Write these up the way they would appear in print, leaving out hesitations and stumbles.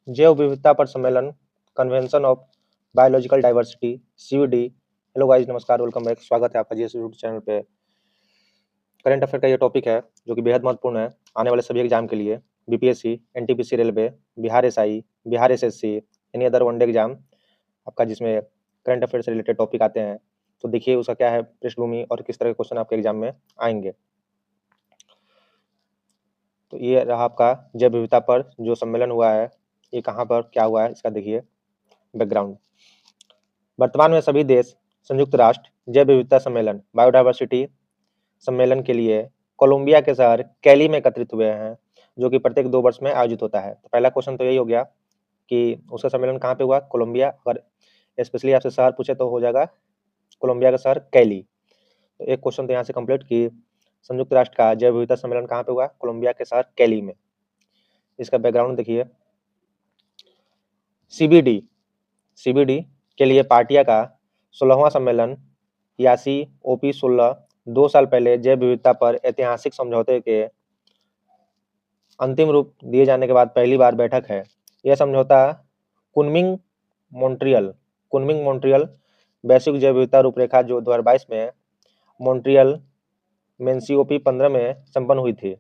जैव विविधता पर सम्मेलन, convention of biological diversity, CVD। Hello guys, नमस्कार, वेलकम बैक। स्वागत है आपका जीएस यूट्यूब चैनल पे। करंट अफेयर का ये टॉपिक है जो कि बेहद महत्वपूर्ण है आने वाले सभी एग्जाम के लिए। BPSC, NTPC railway, Bihar SI, Bihar SSC, any other one day exam आपका जिसमें करंट अफेयर से रिलेटेड टॉपिक आते हैं, तो देखिए उसका क्या है पृष्ठभूमि और किस तरह के क्वेश्चन आपके एग्जाम में आएंगे। तो ये रहा आपका जैव विविधता पर जो सम्मेलन हुआ है, ये कहाँ पर क्या हुआ है, इसका देखिए बैकग्राउंड। वर्तमान में सभी देश संयुक्त राष्ट्र जैव विविधता सम्मेलन, बायोडायवर्सिटी सम्मेलन के लिए कोलंबिया के शहर कैली में एकत्रित हुए हैं, जो कि प्रत्येक 2 वर्ष में आयोजित होता है। तो पहला क्वेश्चन तो यही हो गया कि उसका सम्मेलन कहाँ पे हुआ, कोलंबिया। अगर स्पेशली आपसे शहर पूछे तो हो जाएगा कोलंबिया का शहर कैली। तो एक क्वेश्चन तो यहाँ से कंप्लीट कि संयुक्त राष्ट्र का जैव विविधता सम्मेलन कहाँ पे हुआ, कोलंबिया के शहर कैली में। इसका बैकग्राउंड देखिए। सीबीडी के लिए पार्टिया का 16वां सम्मेलन यासी ओपी 16 2 साल पहले जैव विविधता पर ऐतिहासिक समझौते के अंतिम रूप दिए जाने के बाद पहली बार बैठक है। यह समझौता कुनमिंग मॉन्ट्रियल वैश्विक जैव विविधता रूपरेखा जो 2022 में मॉन्ट्रियल में COP 15 में संपन्न हुई थी।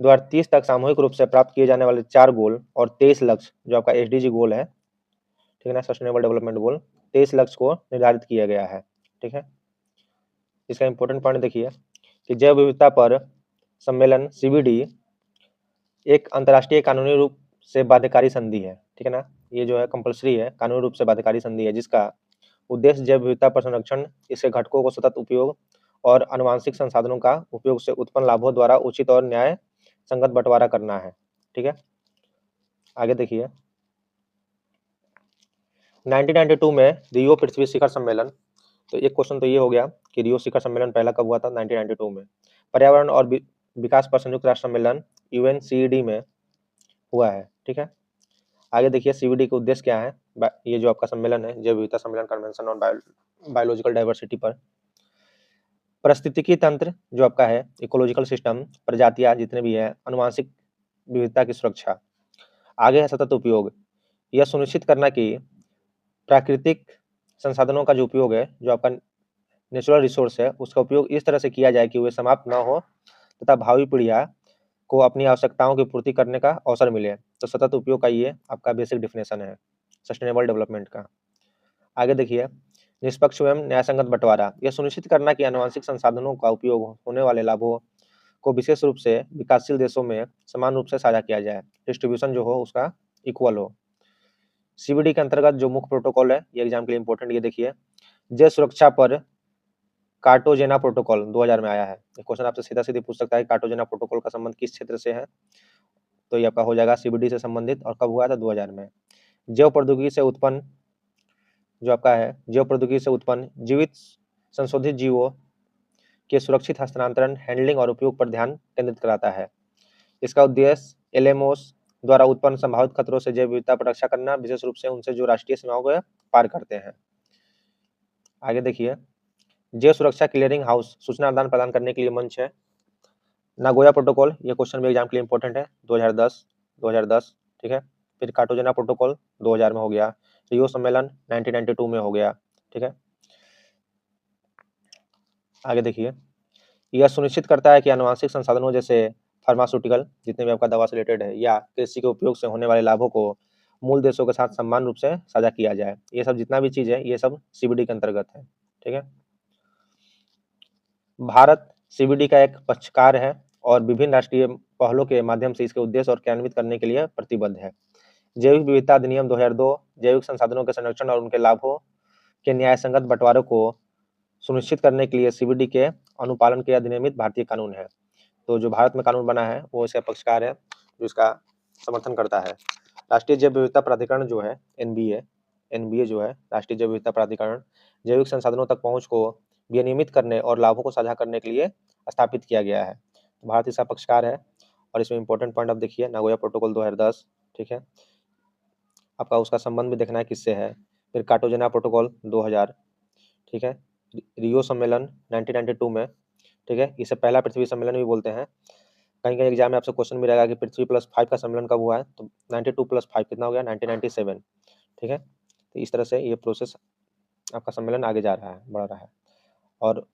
2030 तक सामूहिक रूप से प्राप्त किए जाने वाले 4 गोल और 23 लक्ष्य जो आपका SDG गोल है, ठीक है ना, सस्टेनेबल डेवलपमेंट गोल, 23 लक्ष्य को निर्धारित किया गया है। ठीक है, इसका इंपॉर्टेंट पॉइंट देखिए कि जैव विविधता पर सम्मेलन CBD एक अंतर्राष्ट्रीय कानूनी रूप से बाध्यकारी संधि है। ठीक है ना, ये जो है कंपल्सरी है, कानूनी रूप से बाध्यकारी संधि है, जिसका उद्देश्य जैव विविधता पर संरक्षण, इसके घटकों को सतत उपयोग और आनुवांशिक संसाधनों का उपयोग से उत्पन्न लाभों द्वारा उचित और न्याय संगत बंटवारा करना है। ठीक है, आगे देखिए। 1992 में रियो पृथ्वी शिखर सम्मेलन। तो एक क्वेश्चन तो ये हो गया कि रियो शिखर सम्मेलन पहला कब हुआ था, 1992 में। पर्यावरण और विकास पर संयुक्त राष्ट्र सम्मेलन UNCED में हुआ है। ठीक है, आगे देखिए CBD का उद्देश्य क्या है। ये जो आपका सम्मेलन है, जैव विविधता सम्मेलन, कन्वेंशन ऑन बायोलॉजिकल डाइवर्सिटी पर पारिस्थितिकी तंत्र जो आपका है, इकोलॉजिकल सिस्टम, प्रजातियां जितने भी है, आनुवांशिक विविधता की सुरक्षा। आगे है सतत उपयोग, यह सुनिश्चित करना कि प्राकृतिक संसाधनों का जो उपयोग है, जो आपका नेचुरल रिसोर्स है, उसका उपयोग इस तरह से किया जाए कि वे समाप्त ना हो तथा भावी पीढ़ियां को अपनी आवश्यकताओं की पूर्ति करने का अवसर मिले। तो सतत उपयोग का ये आपका बेसिक डिफिनेशन है सस्टेनेबल डेवलपमेंट का। आगे देखिए, निष्पक्ष एवं न्यायसंगत बंटवारा, यह सुनिश्चित करना कि आनुवंशिक संसाधनों का उपयोग होने वाले लाभों को विशेष रूप से विकासशील देशों में समान रूप से साझा किया जाए, डिस्ट्रीब्यूशन जो हो उसका इक्वल हो। CBD के अंतर्गत जो मुख्य प्रोटोकॉल है, ये एग्जाम के लिए इंपॉर्टेंट, ये देखिए। जल सुरक्षा पर कार्टोजेना प्रोटोकॉल 2000 में आया है। क्वेश्चन आपसे सीधा सीधी पूछ सकता है कार्टोजेना प्रोटोकॉल का संबंध किस क्षेत्र से है, तो ये आपका हो जाएगा CBD से संबंधित, और कब हुआ था, 2000 में। जैव प्रौद्योगिकी से उत्पन्न जो आपका है, जैव प्रौद्योगिकी से उत्पन्न जीवित संशोधित जीवों के सुरक्षित हस्तांतरण, हैंडलिंग और उपयोग पर ध्यान केंद्रित कराता है। इसका उद्देश्य LMOs द्वारा उत्पन्न संभावित खतरों से जैव विविधता पर रक्षा करना, विशेष रूप से उनसे जो राष्ट्रीय सीमाओं को पार करते हैं। आगे देखिए, जैव सुरक्षा क्लियरिंग हाउस सूचना आदान प्रदान करने के लिए मंच है। नागोया प्रोटोकॉल, ये क्वेश्चन भी एग्जाम के लिए इंपॉर्टेंट है, 2010। ठीक है, फिर कार्टोजेना प्रोटोकॉल 2000 में हो गया, रियो सम्मेलन 1992 में हो गया। ठीक है, आगे देखिए, यह सुनिश्चित करता है कि आनुवंशिक संसाधनों जैसे फार्मास्यूटिकल जितने भी आपका दवा से रिलेटेड है या कृषि के उपयोग से होने वाले लाभों को मूल देशों के साथ समान रूप से साझा किया जाए। ये सब जितना भी चीज है, ये सब CBD के अंतर्गत है। ठीक है, भारत CBD का एक पक्षकार है और विभिन्न राष्ट्रीय पहलों के माध्यम से इसके उद्देश्य और क्रियान्वित करने के लिए प्रतिबद्ध है। जैविक विविधता अधिनियम 2002 जैविक संसाधनों के संरक्षण और उनके लाभों के न्याय संगत बंटवारे को सुनिश्चित करने के लिए CBD के अनुपालन के अधिनियमित भारतीय कानून है। तो जो भारत में कानून बना है वो इसका पक्षकार है, जो इसका समर्थन करता है। राष्ट्रीय जैव विविधता प्राधिकरण जो है NBA जो है राष्ट्रीय जैव विविधता प्राधिकरण, जैविक संसाधनों तक पहुंच को विनियमित करने और लाभों को साझा करने के लिए स्थापित किया गया है। भारत इसका पक्षकार है। और इसमें इंपॉर्टेंट पॉइंट आप देखिए, नागोया प्रोटोकॉल 2010। ठीक है, आपका उसका संबंध भी देखना है किससे है। फिर कार्टोजेना प्रोटोकॉल 2000। ठीक है, रियो सम्मेलन 1992 में। ठीक है, इसे पहला पृथ्वी सम्मेलन भी बोलते हैं। कहीं-कहीं एग्ज़ाम में आपसे क्वेश्चन भी रहेगा कि पृथ्वी प्लस 5 का सम्मेलन कब हुआ है? तो 92 प्लस 5 कितना हो गया? 1997, ठीक है? तो इस तरह से ये प्रोसेस आपका सम्मेलन आगे जा रहा है, बढ़ रहा है। और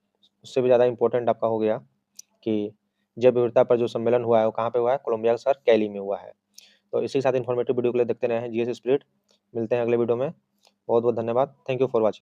उससे भी ज़्यादा इम्पोर्टेंट आपका हो गया कि जैव विविधता पर जो सम्मेलन हुआ है, वो कहाँ पे हुआ है? कोलंबिया के शहर कैली में हुआ है। तो इसी के साथ इन्फॉर्मेटिव वीडियो के लिए देखते रहें जीएस स्पिरिट। मिलते हैं अगले वीडियो में। बहुत-बहुत धन्यवाद। Thank you for watching.